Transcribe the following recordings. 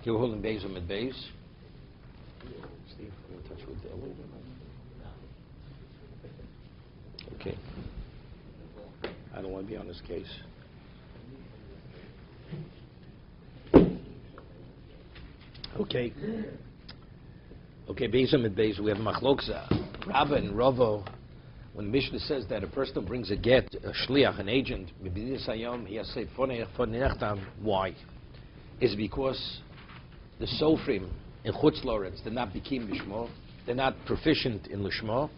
You're holding Beis or mid Beis? Steve, I'm in touch with the leader. Okay. I don't want to be on this case. Okay. Okay, Beis or mid Beis, we have Machloksa. Rabba and Ravo. When Mishnah says that a person who brings a get, a shliach, an agent, he has to say why? Is because the sofrim in Chutz Loretz, they're not bikim lishmo, they're not proficient in lishmo,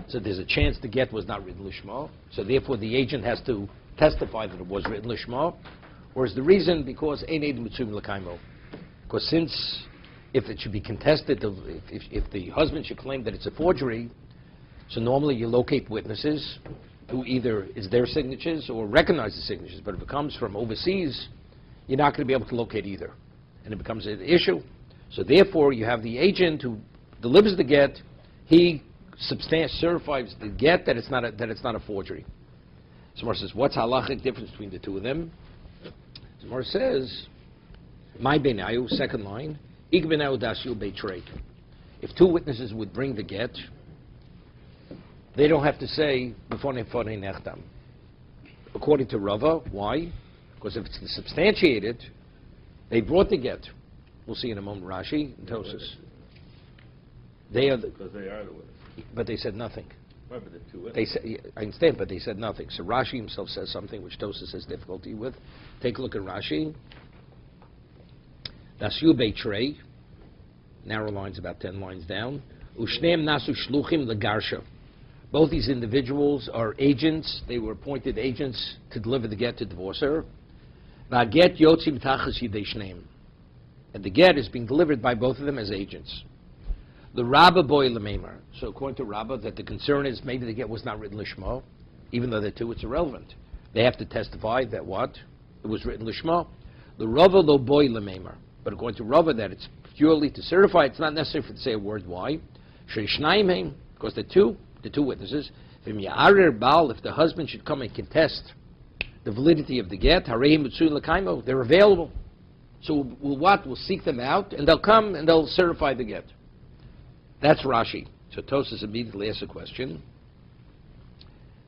so there's a chance the get was not written lishmo, so therefore the agent has to testify that it was written lishmo, or is the reason because ein edim mitzuyim l'kaimo? Because since if it should be contested, if the husband should claim that it's a forgery, so normally you locate witnesses who either is their signatures or recognize the signatures, but if it comes from overseas, you're not going to be able to locate either. And it becomes an issue. So therefore, you have the agent who delivers the get, he certifies the get that it's not a forgery. Gemara says, what's halachic difference between the two of them? Gemara says, my benayu, second line, ik benayu dasyu beitrei. If two witnesses would bring the get, they don't have to say b'fonei nechtam. According to Rava, why? Because if it's substantiated, they brought the get. We'll see in a moment. Rashi and Tosas. Because they are the witnesses. But they said nothing. Right, but the two witnesses. They said, I understand, but they said nothing. So Rashi himself says something which Tosas has difficulty with. Take a look at Rashi. Dasyu beitrei. Narrow lines, about 10 lines down. Ushneim nasu shluchim legarsha. Both these individuals are agents. They were appointed agents to deliver the get to divorce her. And the get is being delivered by both of them as agents. The Rabba boy Lamemar. So according to Rabba, that the concern is maybe the get was not written Lishmo, even though the two, it's irrelevant. They have to testify that what? It was written Lishmo. The Rava lo boy Lamemar. But according to Rava, that it's purely to certify, it's not necessary for to say a word. Why? Because the two witnesses, if the husband should come and contest the validity of the get, they're available. So we'll seek them out, and they'll come and they'll certify the get. That's Rashi. So Tosfos immediately asks a question.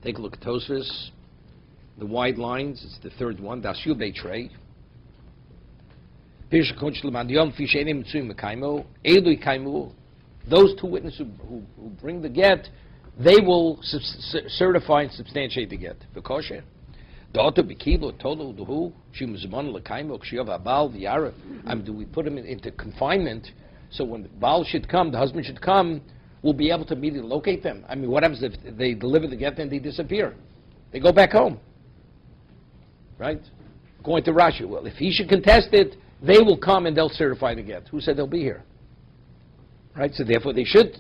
Take a look at Tosfos. The wide lines, it's the third one. Dasyu beitrei. Those two witnesses who bring the get, they will certify and substantiate the get. Do we put him into confinement so when the Baal should come, the husband should come, we'll be able to immediately locate them? I mean, what happens if they deliver the get and they disappear? They go back home. Right? Going to Rashi, well, if he should contest it, they will come and they'll certify the get. Who said they'll be here? Right? So therefore they should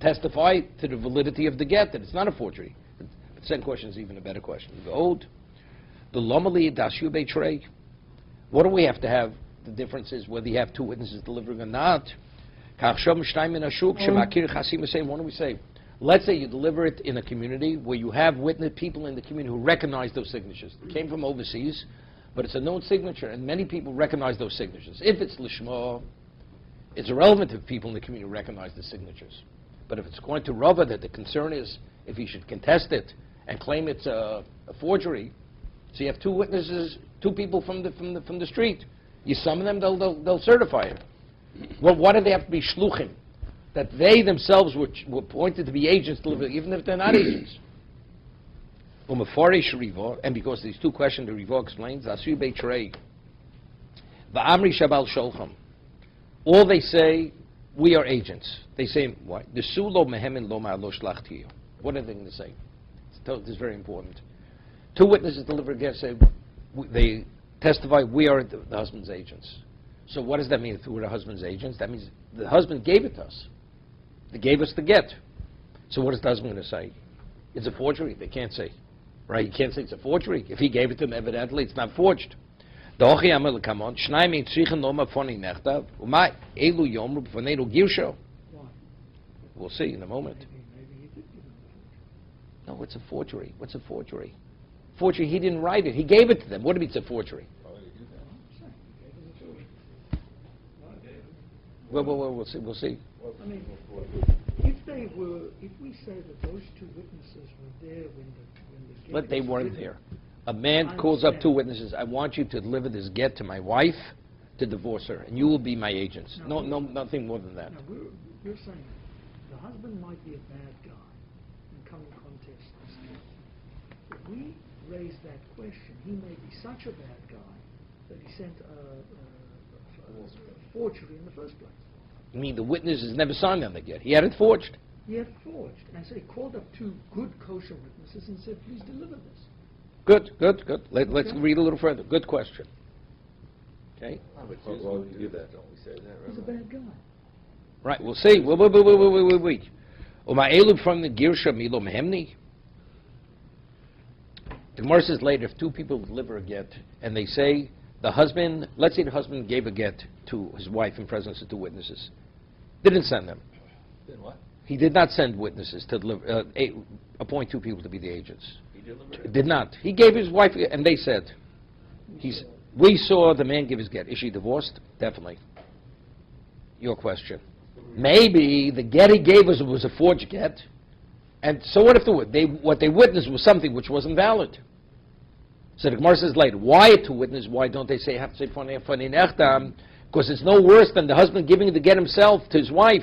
testify to the validity of the get, that it's not a forgery. The second question is even a better question. The lomali dasyu beitrei. What do we have to have? The difference is whether you have two witnesses delivering or not. What do we say? Let's say you deliver it in a community where you have people in the community who recognize those signatures. They came from overseas, but it's a known signature, and many people recognize those signatures. If it's lishma, it's irrelevant if people in the community recognize the signatures. But if it's going to Rava that the concern is if he should contest it and claim it's a forgery, so you have two witnesses, two people from the street. You summon them, they'll certify it. Well, why do they have to be shluchim? That they themselves were appointed to be agents, even if they're not agents. And because these two questions, the Riva explains, Asu beitrei, va'amri shabal sholcham. All they say, we are agents. They say, why? What are they going to say? This is very important. Two witnesses deliver a get, they testify, we are the husband's agents. So what does that mean if we're the husband's agents? That means the husband gave it to us. They gave us the get. So what is the husband going to say? It's a forgery. They can't say. Right? You can't say it's a forgery. If he gave it to them, evidently it's not forged. We'll see in a moment. No, it's a forgery. What's a forgery? Forgery, he didn't write it. He gave it to them. What do you mean it's a forgery? We'll see. We'll see. I mean, if we say that those two witnesses were there when the But they was weren't written, there. A man calls up two witnesses. I want you to deliver this get to my wife to divorce her, and you will be my agents. No, nothing more than that. Now, you're saying the husband might be a bad guy and come in contest this case. If we raise that question, he may be such a bad guy that he sent a forgery in the first place. I mean, the witnesses never signed on the get. He had it forged. He had forged. And so he called up two good kosher witnesses and said, please deliver this. Good. Let's read a little further. Good question. Okay? Why would you do that? Don't we say that, right? He's a bad guy. Right, we'll see. Wait. Uma'elu from the Girsha Milo Mehemni. The Gemara says later, if two people deliver a get, and they say, the husband, let's say the husband gave a get to his wife in presence of two witnesses. Didn't send them. Then what? He did not send witnesses to deliver, appoint two people to be the agents. He delivered. Did not. He gave his wife, and they said, we saw the man give his get. Is she divorced? Definitely. Your question. Maybe the get he gave us was a forged get, and so what if what they witnessed was something which wasn't valid? So the Gemara says later, why to witness? Why don't they have to say funny nechtam? Because it's no worse than the husband giving the get himself to his wife.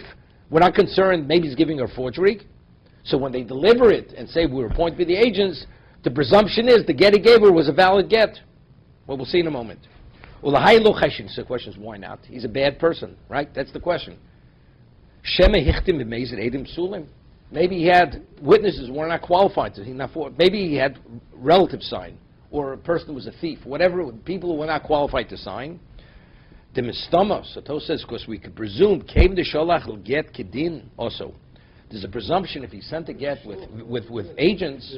We're not concerned. Maybe he's giving her forgery. So when they deliver it and say we were appointed to be the agents, the presumption is the get he gave her was a valid get. Well, we'll see in a moment. Well, the question is why not? He's a bad person, right? That's the question. Maybe he had witnesses who were not qualified to. Maybe he had relatives sign, or a person was a thief, whatever. People who were not qualified to sign. The mistama, so Tos says, because we could presume came the sholach will get kedin also. There's a presumption if he sent a get with agents,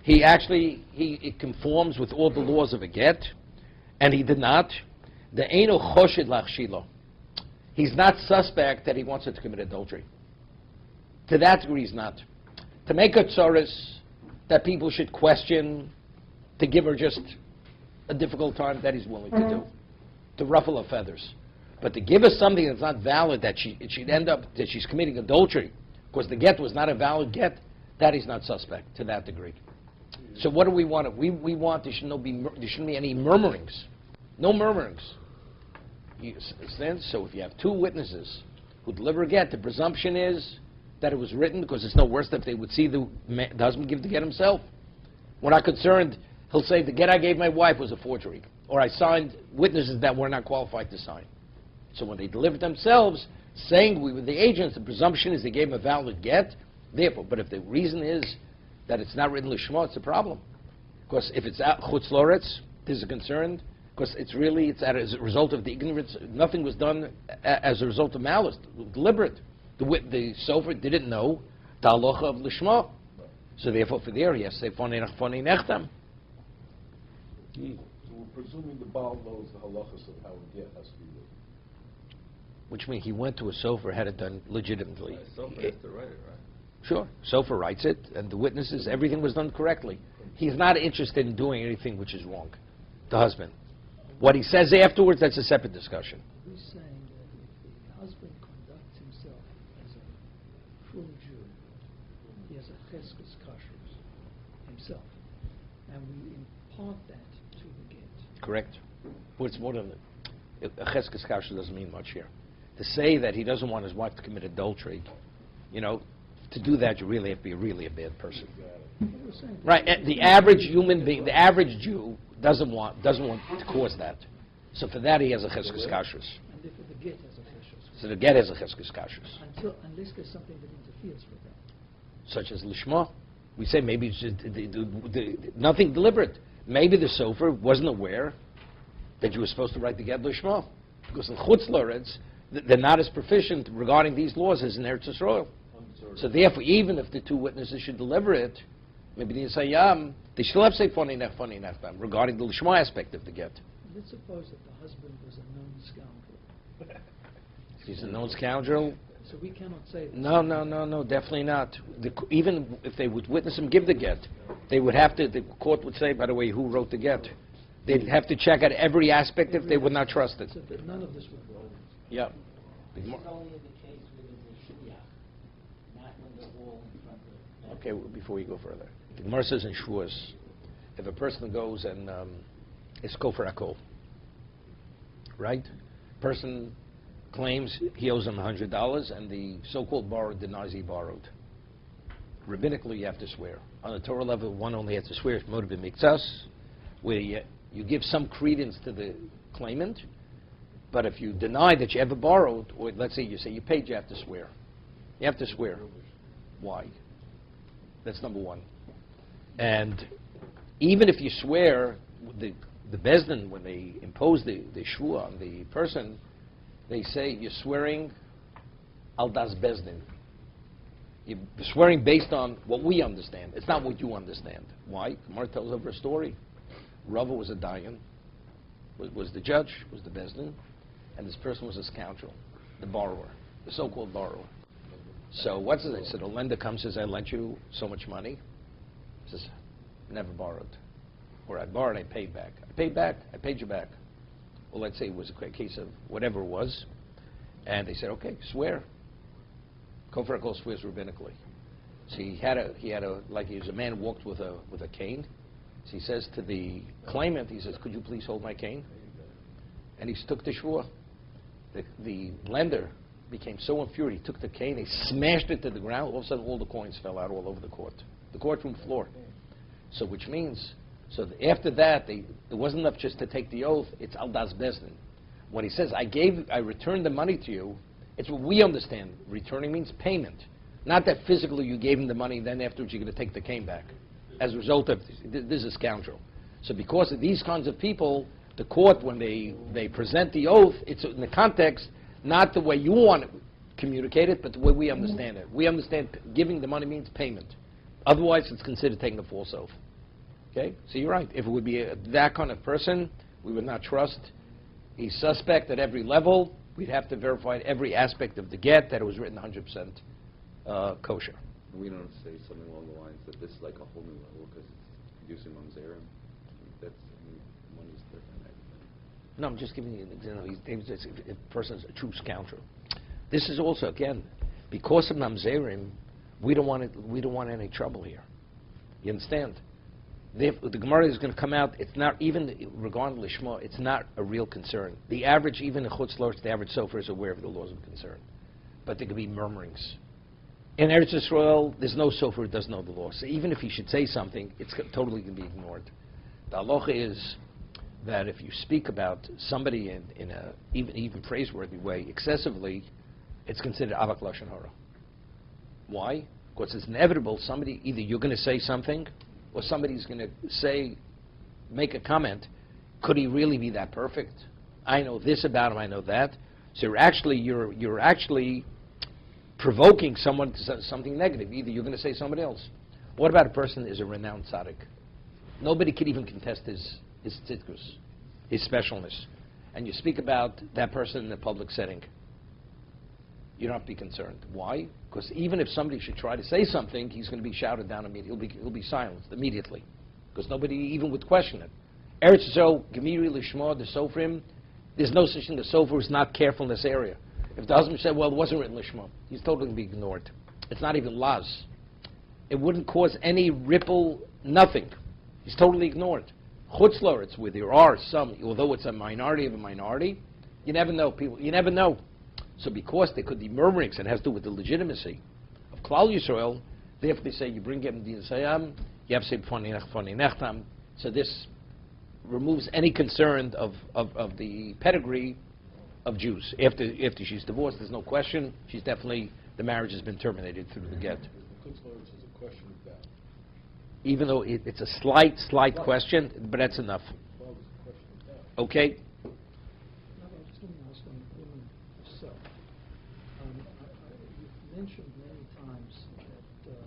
it conforms with all the laws of a get, and he did not. The eino choshid lachshilo. He's not suspect that he wants her to commit adultery. To that degree, he's not. To make a tzoris that people should question, to give her just a difficult time, that he's willing to do. To ruffle her feathers. But to give her something that's not valid, that she'd end up, that she's committing adultery, because the get was not a valid get, that he's not suspect to that degree. So what do we want? We want there shouldn't be any murmurings. No murmurings. So if you have two witnesses who deliver a get, the presumption is that it was written, because it's no worse than if they would see the husband give the get himself. We're not concerned. He'll say, the get I gave my wife was a forgery, or I signed witnesses that were not qualified to sign. So when they delivered themselves, saying we were the agents, the presumption is they gave him a valid get, therefore. But if the reason is that it's not written lishma, it's a problem. Because if it's out chutz loretz, there's a concern, because it's as a result of the ignorance. Nothing was done as a result of malice, deliberate. The sofer didn't know the halacha of lishma. So therefore, for there, he has to say fonei nechtam. So we're presuming the Baal knows the halachas of how a get has to be written. Which means he went to a sofer, had it done legitimately. Right, sofer has to write it, right? Sure. Sofer writes it, and the witnesses, everything was done correctly. He's not interested in doing anything which is wrong, the husband. What he says afterwards, that's a separate discussion. He's saying that if the husband conducts himself as a full Jew, he has a cheskes kashrus himself, and we impart that to the get. Correct. But it's more than a cheskes kashrus doesn't mean much here. To say that he doesn't want his wife to commit adultery, to do that, you really have to be really a bad person. Right? The average human being, the average Jew, doesn't want to cause that. So for that, he has a cheskes kashrus. And therefore the get has a cheskes. So the get has a cheskes kashrus. Unless there's something that interferes with that. Such as lishma. We say maybe it's just nothing deliberate. Maybe the sofer wasn't aware that you were supposed to write the get lishma. Because in chutz loretz, they're not as proficient regarding these laws as in Eretz Yisrael. So therefore, even if the two witnesses should deliver it, maybe the Yisayam, they still have to say funny nechtam regarding the lishma aspect of the get. Let's suppose that the husband was a known scoundrel. He's a known scoundrel. So we cannot say that. No, definitely not. Even if they would witness him give the get, they would have to, the court would say, by the way, who wrote the get? They'd have to check out every aspect if they would not trust it. So that none of this would go. Yeah. The This is Gemara- only in the case where there's a shliach, not when they're all in front of it. Okay, before we go further. The Gemara says in Shavuos, if a person goes and it's kofar akol, right? Person claims he owes him $100 and the so-called borrower denies he borrowed. Rabbinically, you have to swear. On the Torah level, one only has to swear if motive mikzas, where you give some credence to the claimant, but if you deny that you ever borrowed, or let's say you say you paid, you have to swear. You have to swear. Why? That's number one. And even if you swear, the Bezdin, when they impose the shvua on the person, they say you're swearing al das Bezdin. You're swearing based on what we understand. It's not what you understand. Why? Gemara tells over a story. Rava was a dayan, was the judge, was the Bezdin, and this person was a scoundrel, the borrower, the so-called borrower. So what's it? So the lender comes and says, I lent you so much money. He says, never borrowed. Or I borrowed, I paid back. I paid back, I paid you back. Well, let's say it was a case of whatever it was. And they said, okay, swear. Kofar Akol swears rabbinically. So he was a man who walked with a cane. So he says to the claimant, he says, could you please hold my cane? And he took the shvua. The lender became so infuriated, he took the cane, he smashed it to the ground. All of a sudden, all the coins fell out all over the courtroom floor. So which means, after that, it wasn't enough just to take the oath, it's al das Bezdin. When he says, I returned the money to you, it's what we understand. Returning means payment. Not that physically you gave him the money, then afterwards you're going to take the cane back. As a result of this is a scoundrel. So because of these kinds of people, the court, when they present the oath, it's in the context, not the way you want to communicate it, but the way we understand it. We understand giving the money means payment. Otherwise, it's considered taking a false oath. Okay? So you're right. If it would be that kind of person, we would not trust. He's suspect at every level. We'd have to verify every aspect of the get that it was written 100% kosher. We don't say something along the lines that this is like a whole new level because it's producing mamzerim. That's, money's different. No, I'm just giving you an example. A person's a true scoundrel. This is also, again, because of mamzerim, we don't want any trouble here. You understand? The Gemara is going to come out. It's not even regarding lishma. It's not a real concern. The average, even in chutz la'aretz, the average sofer is aware of the laws of concern, but there could be murmurings. In Eretz Yisrael, there's no sofer who doesn't know the law. So even if he should say something, it's totally going to be ignored. The halacha is that if you speak about somebody in a even praiseworthy way excessively, it's considered avak lashon hara. Why? Because it's inevitable. Somebody, either you're going to say something, or somebody's going to make a comment. Could he really be that perfect? I know this about him. I know that. So you're actually provoking someone to say something negative. Either you're going to say somebody else. What about a person who is a renowned tzaddik? Nobody could even contest his tzidkus, his specialness. And you speak about that person in a public setting. You don't have to be concerned. Why? Because even if somebody should try to say something, he's going to be shouted down immediately. He'll be silenced immediately. Because nobody even would question it. Eretz Yisrael, Gemiri Lishma, the Sofrim, there's no such thing. The Sofer is not careful in this area. If the husband said, well, it wasn't written Lishma, he's totally going to be ignored. It's not even Laz. It wouldn't cause any ripple, nothing. He's totally ignored. Chutz la'aretz, where there are some, although it's a minority of a minority, you never know, people. You never know. So because there could be murmurings, and it has to do with the legitimacy of Klal Yisrael, therefore they say you bring him din sayam, you have to say b'fani nechtam. So this removes any concern of the pedigree of Jews. After she's divorced, there's no question. She's definitely, the marriage has been terminated through the get. The chutz la'aretz is a question of doubt. Even though it's a slight question, but that's enough. Well, it's a question of doubt. Okay? Now, I just want to ask on the woman herself. You've mentioned many times that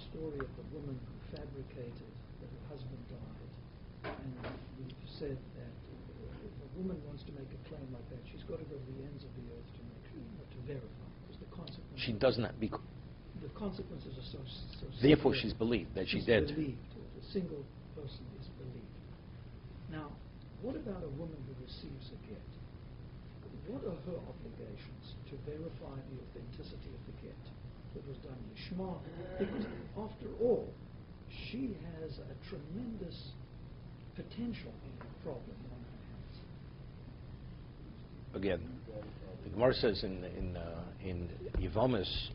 story of the woman who fabricated that her husband died. And you've said that if a woman wants to make a claim like that, she's got to go to the ends of the earth to verify. Because the consequences... She does not. The consequences are so Therefore, severe. she's believed that she's She's dead. believed. A single person is believed. Now, what about a woman who receives a get? what are her obligations to verify the authenticity of the get that was done in Shema? Because after all, she has a tremendous potential problem on her hands. Again, the Gemara says in Yevamis,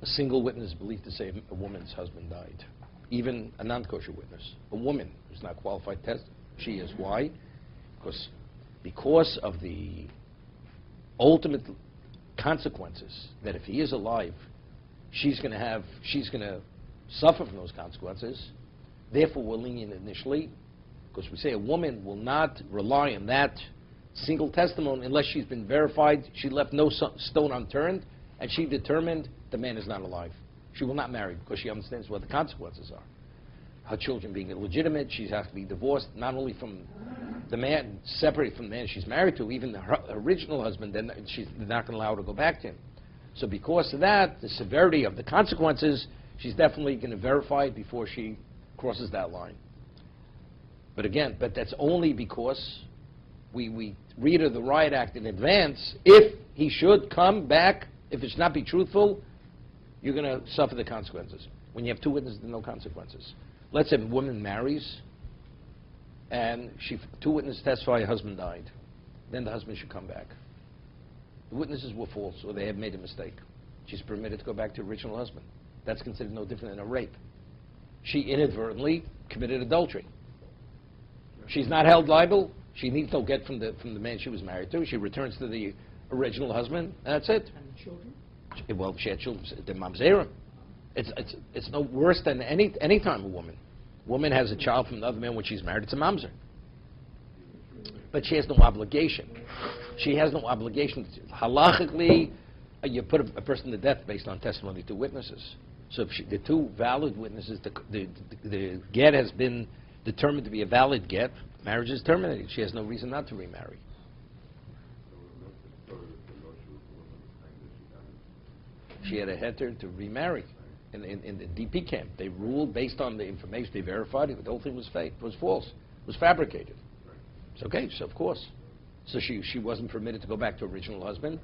a single witness is believed to say a woman's husband died. Even a non-kosher witness, a woman who's not qualified to test, she is. Why? Because of the ultimate consequences that if he is alive, she's going to suffer from those consequences. Therefore, we're lenient initially, because we say a woman will not rely on that single testimony unless she's been verified, she left no stone unturned, and she determined the man is not alive. She will not marry because she understands what the consequences are. Her children being illegitimate, she has to be divorced, not only from the man, separated from the man she's married to, even her original husband, then she's not going to allow her to go back to him. So because of that, the severity of the consequences, she's definitely going to verify it before she crosses that line. But again, that's only because we read her the riot act in advance. If he should come back, if it should not be truthful, you're going to suffer the consequences. When you have two witnesses, there are no consequences. Let's say a woman marries, and two witnesses testify her husband died. Then the husband should come back. The witnesses were false, or they have made a mistake. She's permitted to go back to her original husband. That's considered no different than a rape. She inadvertently committed adultery. She's not held liable. She needs no get from the man she was married to. She returns to the original husband, and that's it. And the children? Well, she had children. The mamzerim. It's no worse than any time a woman has a child from another man when she's married. It's a mamzer. But she has no obligation. She has no obligation. Halachically, you put a person to death based on testimony of two witnesses. So if the two valid witnesses, the get has been determined to be a valid get, marriage is terminated. She has no reason not to remarry. She had a heter to remarry in the DP camp. They ruled based on the information they verified. The whole thing was fake, was false, was fabricated. It's okay, so of course. So she wasn't permitted to go back to her original husband.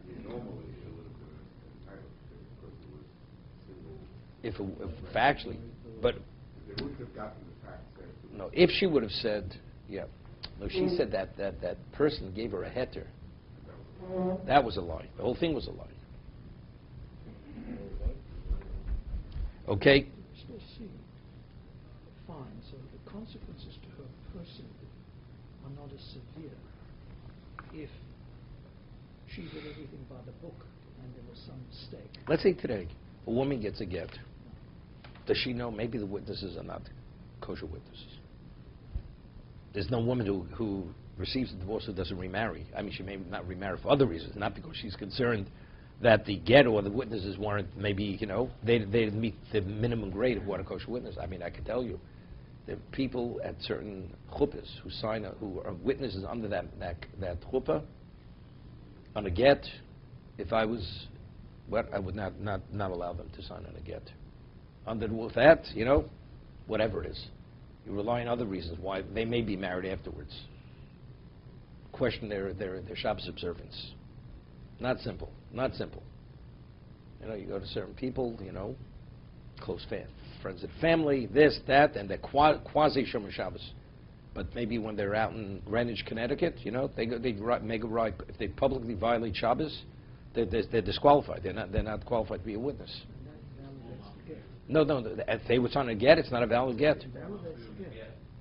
If factually, but no. If she would have said, yeah, no, she said that person gave her a heter. That was a lie. The whole thing was a lie. Okay. Still see. Fine. So the consequences to her person are not as severe if she did everything by the book and there was some mistake. Let's say today a woman gets a get. Does she know maybe the witnesses are not kosher witnesses? There's no woman who receives a divorce who doesn't remarry. I mean, she may not remarry for other reasons, not because she's concerned that the get or the witnesses weren't, maybe, they didn't meet the minimum grade of what a kosher witness. I mean, I can tell you, there are people at certain chuppahs who are witnesses under that chuppah on a get. If I was, I would not allow them to sign on a get. Under that, whatever it is, you rely on other reasons why they may be married afterwards. Question their Shabbos observance. Not simple. Not simple. You go to certain people, close friends of the family, this, that, and they're quasi-Shomer Shabbos. But maybe when they're out in Greenwich, Connecticut, they make a right. If they publicly violate Shabbos, they're disqualified. They're not qualified to be a witness. No. If they would sign a get, it's not a valid get.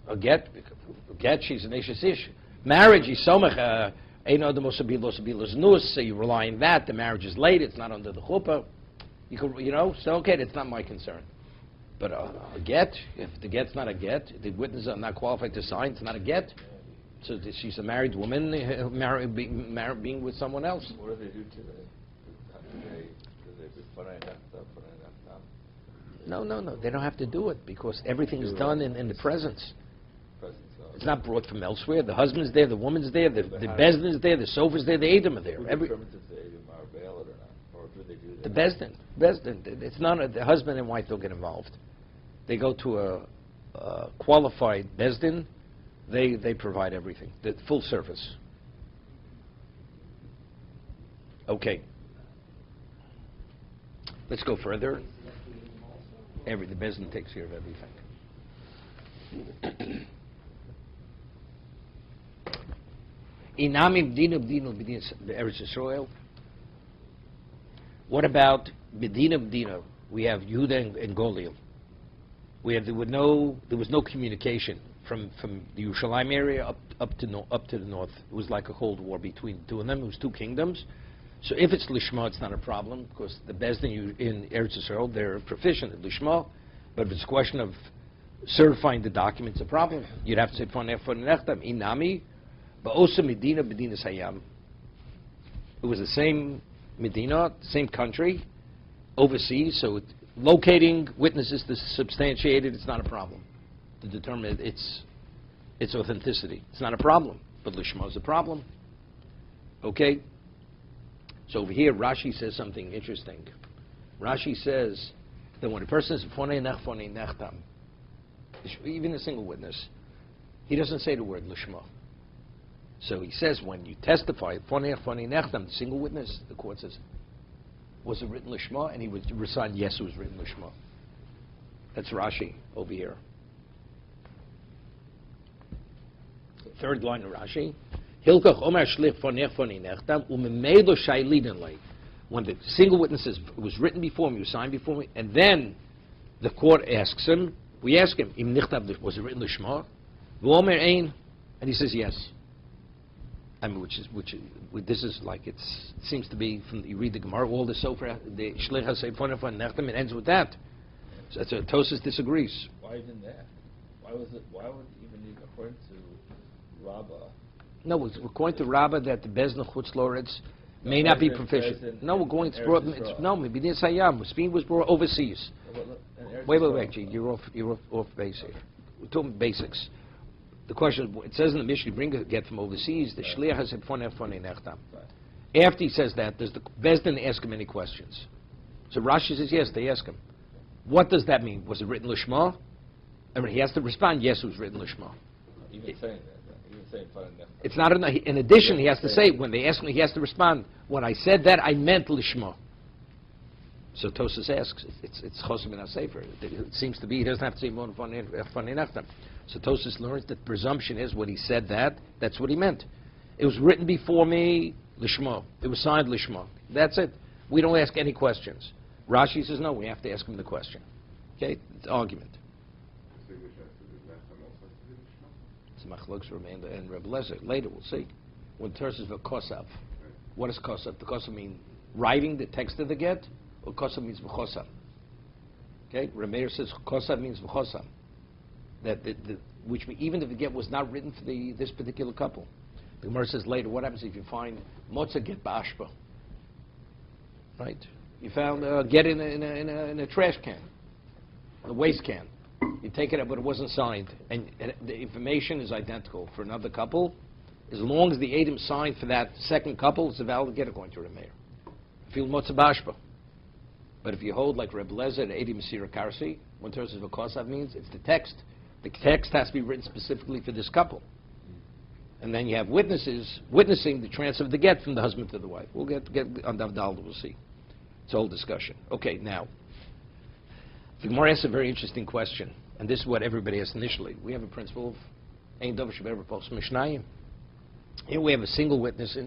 A get, she's an Eishes Ish. Marriage, is somach. So you rely on that. The marriage is late. It's not under the chuppah. You could, so okay, that's not my concern. But a get, if the get's not a get, the witnesses are not qualified to sign. It's not a get. So she's a married woman, being with someone else. What do they do today? No. They don't have to do it because everything is done in the presence. It's not brought from elsewhere. The husband's there, the woman's there, the bezdin is there, the sofa's there, the edom are there. Who determines if the edom are valid or not? Or do they do that? The bezdin. It's not the husband and wife don't get involved. They go to a qualified bezdin. They provide everything, the full service. Okay. Let's go further. The Bezdin takes care of everything. Inami b'dina Eretz Yisrael. What about b'dina? We have Yehuda and Goliel. There was no communication from the Yerushalayim area up to the north. It was like a cold war between the two of them. It was two kingdoms. So if it's lishma, it's not a problem because the Bezdin in Eretz Yisrael, they're proficient at lishma. But if it's a question of certifying the document, it's a problem. You'd have to say inami, but also Medina Sayam. It was the same Medina, same country, overseas. So locating witnesses to substantiate it, it's not a problem. To determine its authenticity, it's not a problem. But lishma is a problem. Okay. So over here, Rashi says something interesting. Rashi says that when a person is fonei nechtam, even a single witness, he doesn't say the word lishma. So he says when you testify, fonei nechtam, the single witness, the court says, was it written lishma? And he would respond, yes, it was written lishma. That's Rashi over here. Third line of Rashi. When the single witness says, it was written before me, it was signed before me, and then the court asks him, we ask him, was it written l'shma? And he says yes. I mean, this is like it seems to be from you read the Gemara, all the Sofer, the Shlich HaSeifon Nechtam, it ends with that. So Tosas disagrees. Why even that? Why would even according to Rabbah? No, we're going to Rabbah that the Bezdin Chutz Loretz may not be proficient. No, we're going to brought. Maybe this Hayam. Speed was brought overseas. Wait, Gene, you're off base here. We're talking basics. The question, it says in the Mishnah, bring a get from overseas. The Shliach has said fonei nechtam. After he says that, does the Bezdin ask him any questions? So Rashi says yes. They ask him. What does that mean? Was it written l'shma? I mean, he has to respond. Yes, it was written l'shma. Even saying that. It's not enough. In addition, he has to say, when they ask him, he has to respond, when I said that, I meant lishma. So Tosas asks, it's chosim in ha-sefer. It seems to be, he doesn't have to say mon fonei nechtam. So Tosas learns that presumption is when he said that, that's what he meant. It was written before me, lishma. It was signed lishma. That's it. We don't ask any questions. Rashi says, no, we have to ask him the question. Okay? It's argument. Machlokes remain and Reb Lezer. Later we'll see. When Terz is v'kosav. What does kosav? Does kosav mean writing the text of the get? Or kosav means v'chosav? Okay? Reb Meir says kosav means v'chosav. Which means even if the get was not written for this particular couple. The Gemara says later, what happens if you find motza get ba'ashpa? Right? You found a get in a trash can, a waste can. You take it up, but it wasn't signed, and the information is identical for another couple. As long as the Adam signed for that second couple, it's a valid get according to Reb Meir. Feel motza bashpa. But if you hold like Reb Lezer, the Adam Masira Karsi, when Terz is v'kosav means it's the text. The text has to be written specifically for this couple. And then you have witnesses witnessing the transfer of the get from the husband to the wife. We'll get on Davdal, we'll see. It's a whole discussion. Okay, now. The Gemara asks a very interesting question, and this is what everybody asked initially. We have a principle of Ein Davar Shebe'er B'Pos Mishnayim. Here we have a single witness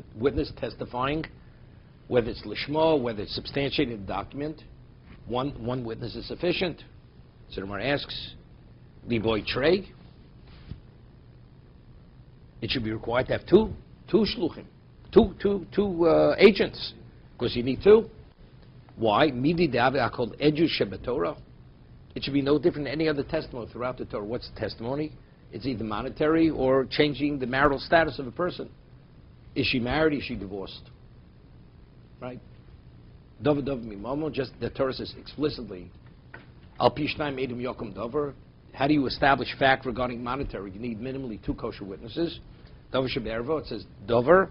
testifying, whether it's lishma, whether it's substantiated in the document. One witness is sufficient. So the Gemara asks, Liboy Trey, it should be required to have two shluchim, two agents, because you need two. Why? Midi de'ave called edu shebetorah. It should be no different than any other testimony throughout the Torah. What's the testimony? It's either monetary or changing the marital status of a person. Is she married? Is she divorced? Right? Davar mimamo. Just the Torah says explicitly, al pishnayim edum yokum davar. How do you establish fact regarding monetary? You need minimally two kosher witnesses. Davar shebe'ervo. It says davar.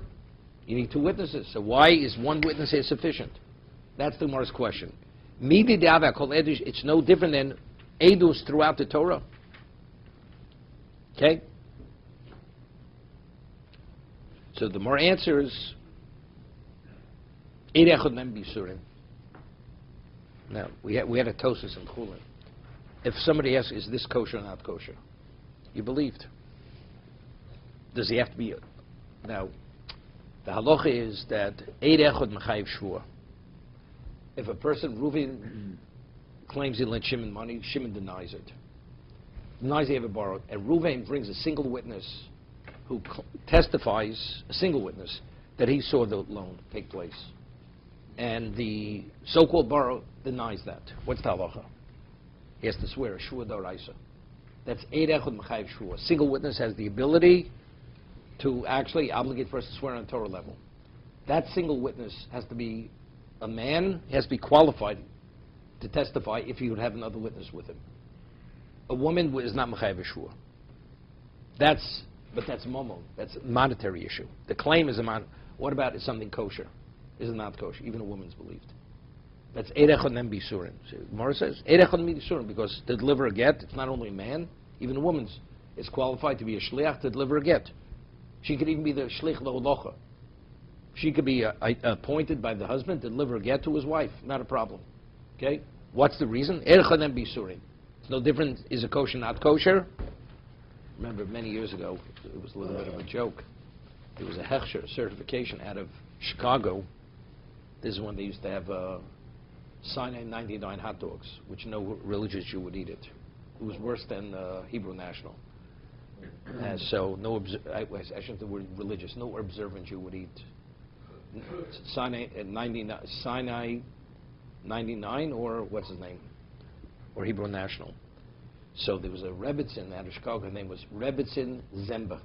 You need two witnesses. So why is one witness here sufficient? That's the Gemara's question. Midi de'ava kol edus, it's no different than edus throughout the Torah. Okay? So the Gemara answers, Eid echad nem bisurim. Now, we had a tosis in Chulin. If somebody asks, is this kosher or not kosher? You believed. Does he have to be... Now, the halacha is that Eid echad mechayiv shvua. If a person, Reuven, claims he lent Shimon money, Shimon denies it. Denies he ever borrowed. And Reuven brings a single witness who testifies, a single witness, that he saw the loan take place. And the so-called borrower denies that. What's the halacha? He has to swear a shvua d'oraisa. That's Eid echad mechayiv shvua. A single witness has the ability to actually obligate for us to swear on a Torah level. That single witness has to be a man, he has to be qualified to testify if he would have another witness with him. A woman is not mechayiv shvua. But that's momo. That's a monetary issue. The claim is what about is something kosher? Is it not kosher? Even a woman's believed. That's Eid echad nem bisurim. Gemara says Eid echad nem bisurim because to deliver a get, it's not only a man, even a woman is qualified to be a shliach to deliver a get. She could even be the shlich le'olocha. She could be appointed by the husband to deliver a get to his wife. Not a problem. Okay? What's the reason? Eid echad nem bisurim. It's no different. Is it kosher, not kosher? Remember, many years ago, it was a little bit of a joke. There was a hechsher certification out of Chicago. This is when they used to have Sinai 99 hot dogs, which no religious Jew would eat it. It was worse than Hebrew National. So I shouldn't the word religious. No observant Jew would eat Sinai 99 or what's his name, or Hebrew National. So there was a Rebbitzin out of Chicago. Her name was Rebbitzin Zemba.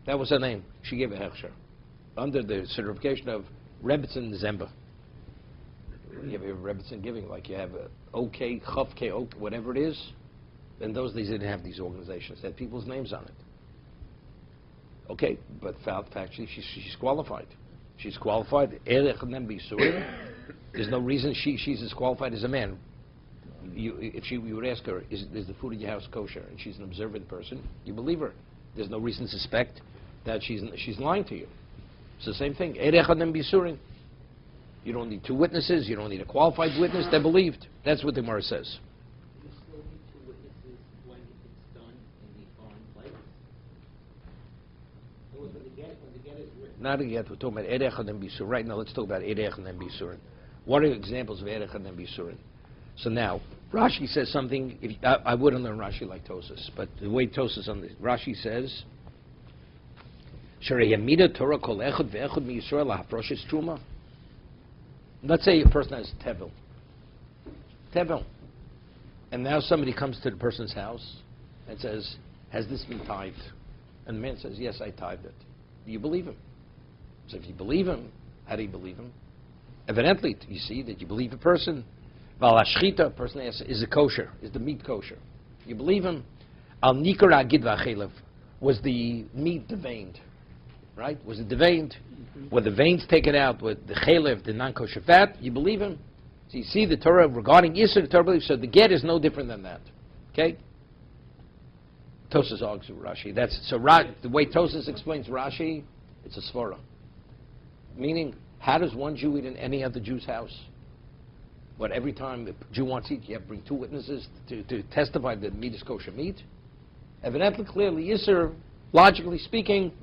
That was her name. She gave a hechsher under the certification of Rebbitzin Zemba. You have a Rebbitzin giving, like you have a OK, Chavke, OK, whatever it is. In those days, they didn't have these organizations. They had people's names on it. Okay, but factually, she's qualified. She's qualified. There's no reason she's as qualified as a man. If you would ask her, is the food in your house kosher, and she's an observant person, you believe her. There's no reason to suspect that she's lying to you. It's the same thing. You don't need two witnesses. You don't need a qualified witness. They're believed. That's what the Gemara says. You still need two witnesses when it's done in the foreign place. When the get is written. Not yet. We're talking about Eid echad nem bisurim. Right now, let's talk about Eid echad nem bisurim. What are examples of Eid echad nem bisurim? So now, Rashi says something. I wouldn't learn Rashi like Tosas, but the way Tosas on this, Rashi says, Torah kol echad ve'echad mi Yisrael lahafroshes truma. Let's say a person has tevel, and now somebody comes to the person's house and says, "Has this been tithed?" And the man says, "Yes, I tithed it." Do you believe him? So if you believe him, how do you believe him? Evidently, you see that you believe a person. A person asks, is it kosher? Is the meat kosher? You believe him. Al nikar agid v'achelev. Was the meat deveined? Right? Was it deveined? Were the veins taken out? With the chelev, the non-kosher fat? You believe him. So you see the Torah regarding Yisr, the Torah believes. So the get is no different than that. Okay? Tosas argues with Rashi. The way Tosas explains Rashi, it's a svara. Meaning, how does one Jew eat in any other Jew's house? But every time the Jew wants to eat, you have to bring two witnesses to testify that meat is kosher meat. Evidently, clearly, Yisr, logically speaking,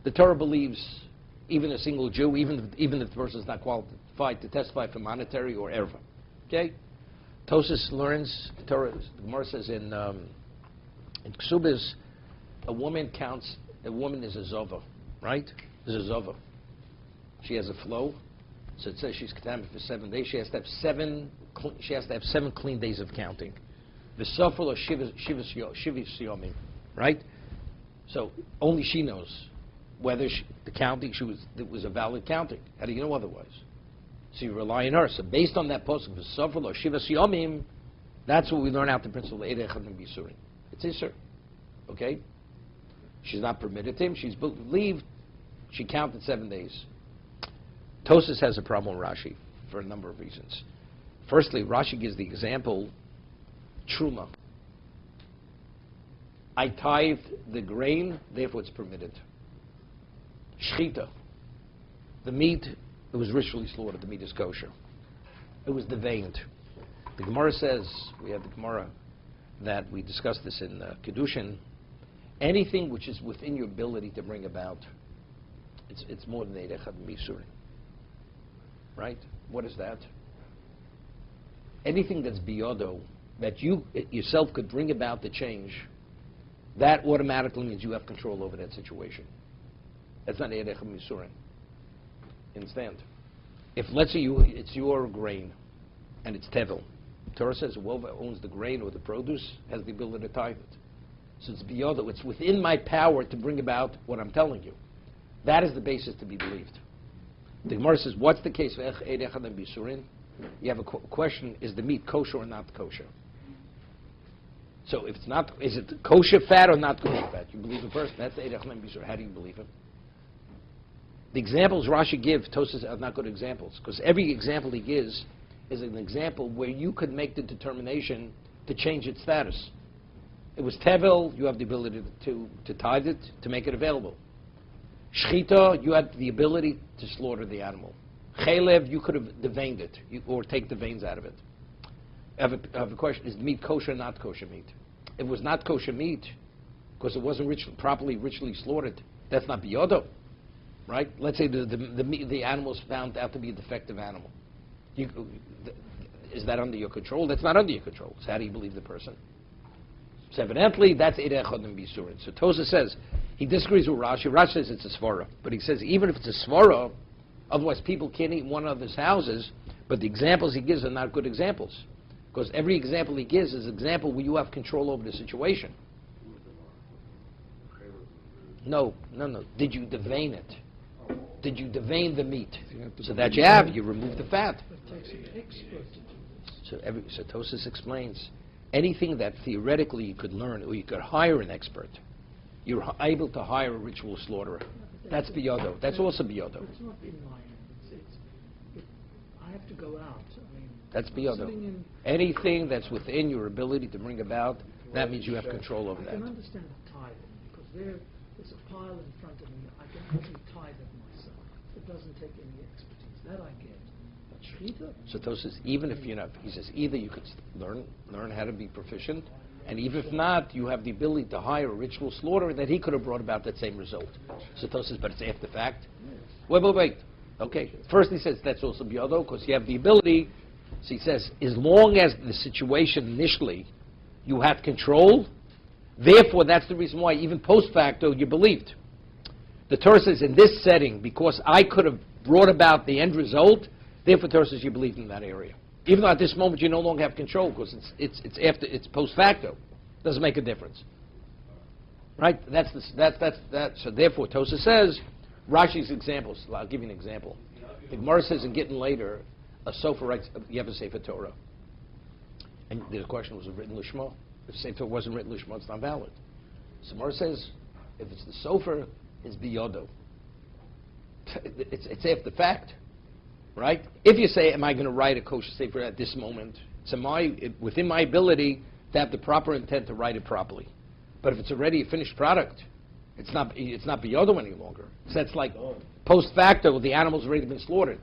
the Torah believes even a single Jew, even if the person is not qualified to testify for monetary or erva. Okay? Tosas learns, the Gemara says in Ksubis, a woman is a zova, right? Is a zova. She has a flow. So it says she's contaminated for 7 days. She has to have 7 clean days of counting. V'sofel or shivis yomim, right? So only she knows whether the counting it was a valid counting. How do you know otherwise? So you rely on her. So based on that posuk, v'sofel or shivis yomim, that's what we learn out the principle of Eid echad nem bisurim. It's Isser, okay? She's not permitted to him. She's believed. She counted 7 days. Tosas has a problem with Rashi for a number of reasons. Firstly, Rashi gives the example, truma. I tithed the grain, therefore it's permitted. Shchita. The meat, it was ritually slaughtered. The meat is kosher. It was deveined. The Gemara says, we have the Gemara, that we discussed this in Kedushin, anything which is within your ability to bring about, it's more than Eidechad Misurin. Right? What is that? Anything that's biyodo, that you yourself could bring about the change, that automatically means you have control over that situation. That's not Eidechad Misurin. Understand? If, let's say, it's your grain, and it's tevel, Torah says whoever owns the grain or the produce has the ability to tithe it. So it's biyodo. It's within my power to bring about what I'm telling you. That is the basis to be believed. The Gemara says, what's the case of Eidechad Misurin? You have a question, is the meat kosher or not kosher? So if it's not, is it kosher fat or not kosher fat? You believe it first, that's Eidechad Misurin. How do you believe it? The examples Rashi gives, Tosas are not good examples, because every example he gives is an example where you could make the determination to change its status. It was tevel, you have the ability to tithe it, to make it available. Shchita, you had the ability to slaughter the animal. Chelev, you could have deveined it, or take the veins out of it. I have a question, is the meat kosher or not kosher meat? If it was not kosher meat, because it wasn't properly ritually slaughtered, that's not biyodo, right? Let's say the animal is found out to be a defective animal. Is that under your control? That's not under your control. So how do you believe the person? So evidently, that's Eidechad Misurin. So Tosa says, he disagrees with Rashi. Rashi says it's a svara. But he says, even if it's a svara, otherwise people can't eat in one another's houses, but the examples he gives are not good examples. Because every example he gives is an example where you have control over the situation. No. Did you devein it? Did you devein the meat? So that you remove the fat. It takes an expert to do this. So Tosis explains, anything that theoretically you could learn, or you could hire an expert, you're able to hire a ritual slaughterer. That's biyodo. That's also biyodo. It's not in my hand. I have to go out. I mean, That's biyodo. Anything that's within your ability to bring about, that means you have control over I that. can understand the tithing, because there's a pile in front of me. I can actually tithe it myself. It doesn't take any expertise. That I get. But shchita? So Tosis, even if you're not, he says, either you could learn how to be proficient, and even if not, you have the ability to hire a ritual slaughterer that he could have brought about that same result. So Tosis says, but it's after the fact. Wait. Okay. First he says that's also biyodo, because you have the ability. So he says, as long as the situation initially you had control, therefore that's the reason why even post facto you believed. The Torah says in this setting, because I could have brought about the end result, therefore Torah says you believed in that area. Even though at this moment you no longer have control, because it's post facto, doesn't make a difference, right? That's that. So therefore, Tosa says, Rashi's examples. I'll give you an example. The Gemara says in Gitten later, a sofer writes, you have a Sefer Torah, and the question was it written Lishma? If Sefer Torah wasn't written Lishma, it's not valid. So Gemara says, if it's the sofer, it's biyodo. It's after the fact. Right? If you say, am I going to write a kosher sefer at this moment, it's within my ability to have the proper intent to write it properly. But if it's already a finished product, it's not biyodo any longer. So that's like post facto, the animal's already been slaughtered.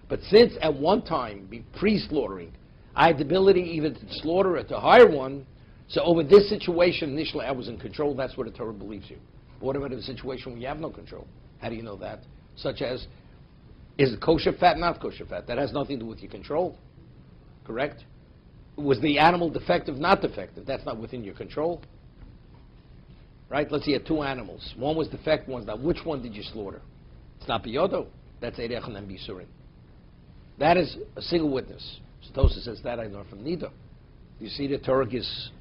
But since at one time, pre-slaughtering, I had the ability even to slaughter it, to hire one, so over this situation, initially I was in control, that's where the Torah believes you. But what about a situation where you have no control? How do you know that? Such as, is it kosher fat, not kosher fat? That has nothing to do with your control, correct? Was the animal defective, not defective? That's not within your control, right? Let's say you had two animals. One was defective, one's not. Which one did you slaughter? It's not biyodo. That's Eidechad Misurin. That is a single witness. Tosa says that I learned from Nida. You see, the Torah gives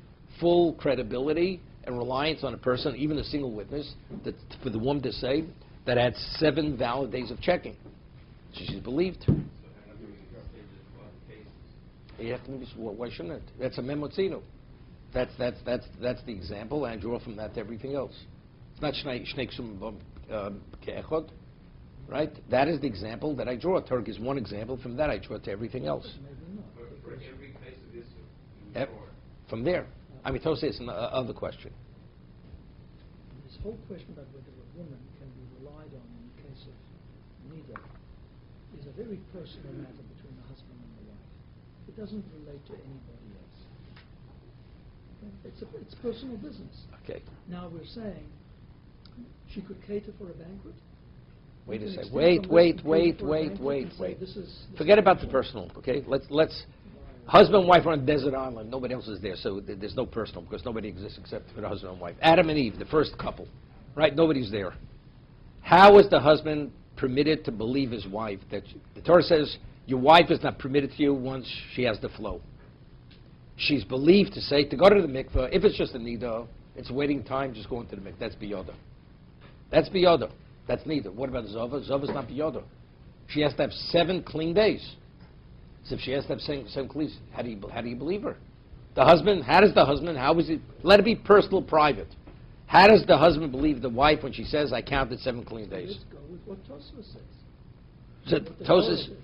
full credibility and reliance on a person, even a single witness, that for the woman to say that had 7 valid days of checking. So she's believed. Why shouldn't it? That's a memotzino. That's the example, and I draw from that to everything else. It's not shnei ksum ke'echad, right? That is the example that I draw. Torah is one example. From that, I draw to everything else. For every case of this, From there, I mean, Tosei is another question. This whole question about whether a woman can be relied on in the case of Nida is a very personal matter between the husband and the wife. It doesn't relate to anybody else. Okay? It's personal business. Okay. Now we're saying she could cater for a banquet. Wait You a can second. extend Wait, from wait, this, wait, cater for a wait, banquet wait, and say, wait. this is Forget about the personal, okay? Let's husband and wife are on a desert island. Nobody else is there, so there's no personal because nobody exists except for the husband and wife. Adam and Eve, the first couple, right? Nobody's there. How is the husband permitted to believe his wife that the Torah says your wife is not permitted to you once she has the flow? She's believed to say to go to the mikveh. If it's just a nida, it's waiting time. Just go into the mikveh. That's biyoda. That's biyoda. That's nida. What about zova? Zova's not biyoda. She has to have 7 clean days. So if she has to have 7 clean days, how do you believe her? The husband. How does the husband? How is it? Let it be personal, private. How does the husband believe the wife when she says, "I counted 7 clean days"? Let's go with what Tosfos says. So What the Tosfos. Torah-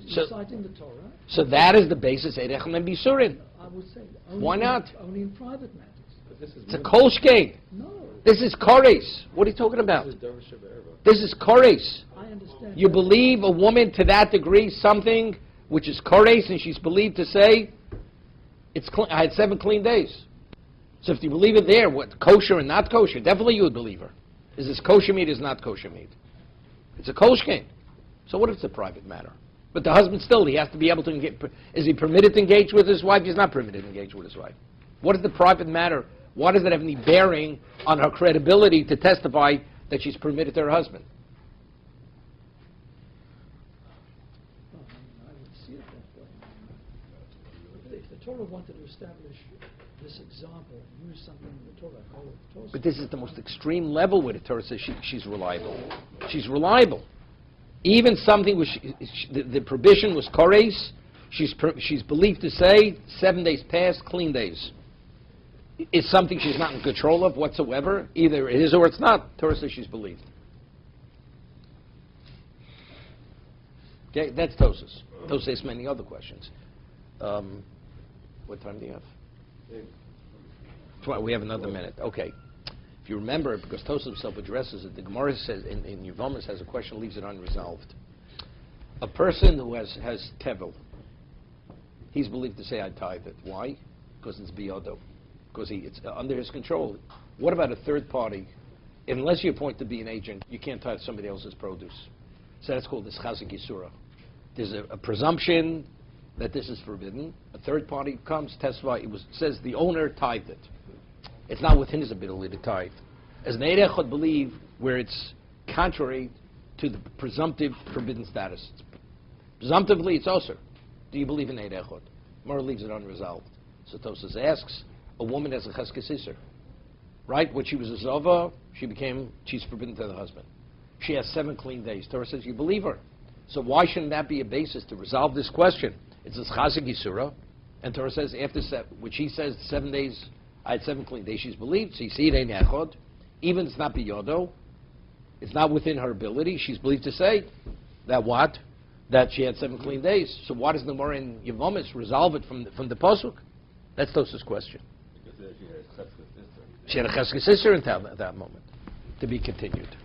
So, reciting the Torah. so that is the basis. Erechem and bisurin. I would say only Why not? Only in private matters. But this is It's a more- kolshkein. No, This is kores. What are you talking about? This is Dervish Erva. This is kores. I understand. You believe a woman to that degree something which is kores, and she's believed to say, I had 7 clean days. So if you believe it there, what, kosher and not kosher, definitely you would believe her. Is this kosher meat, is not kosher meat? It's a kolshkein. So what if it's a private matter? But the husband still, he has to be able to engage. Is he permitted to engage with his wife? He's not permitted to engage with his wife. What is the private matter? Why does that have any bearing on her credibility to testify that she's permitted to her husband? Well, I would see it that way. If the Torah wanted to establish this example, use something in the Torah, call it Tosfos. But this is the most extreme level where the Torah says she's reliable. She's reliable. Even something which the prohibition was kores, she's believed to say 7 days past, clean days. It's something she's not in control of whatsoever. Either it is or it's not. Torah says she's believed. Okay, that's Tosfos. Tosfos asks many other questions. What time do you have? We have another minute. Okay. If you remember, because Tosfos himself addresses it, the Gemara says in Yevamos has a question, leaves it unresolved. A person who has tevel, he's believed to say I tithe it. Why? Because it's biyodo. Because it's under his control. What about a third party? Unless you appoint to be an agent, you can't tithe somebody else's produce. So that's called this chazik yisura. There's a presumption that this is forbidden. A third party comes, testify. It says the owner tithed it. It's not within his ability to tithe. As an Eid Echad believe where it's contrary to the presumptive forbidden status. Presumptively, it's osur. Do you believe in Eid Echad? Mara leaves it unresolved. So Tosfos asks, a woman has a cheskes iser. Right? When she was a zova, she's forbidden to the husband. She has 7 clean days. Torah says you believe her. So why shouldn't that be a basis to resolve this question? It's a chazik yisura, and Torah says after which he says 7 days, I had 7 clean days. She's believed. So you see, it ain't echad. Even it's not biyodo. It's not within her ability. She's believed to say that what? That she had 7 clean days. So why does the Gemara in Yevamos resolve it from the pasuk? That's Tosfos' question. Because she had a cheskes sister. She had a cheskes sister in that moment. To be continued.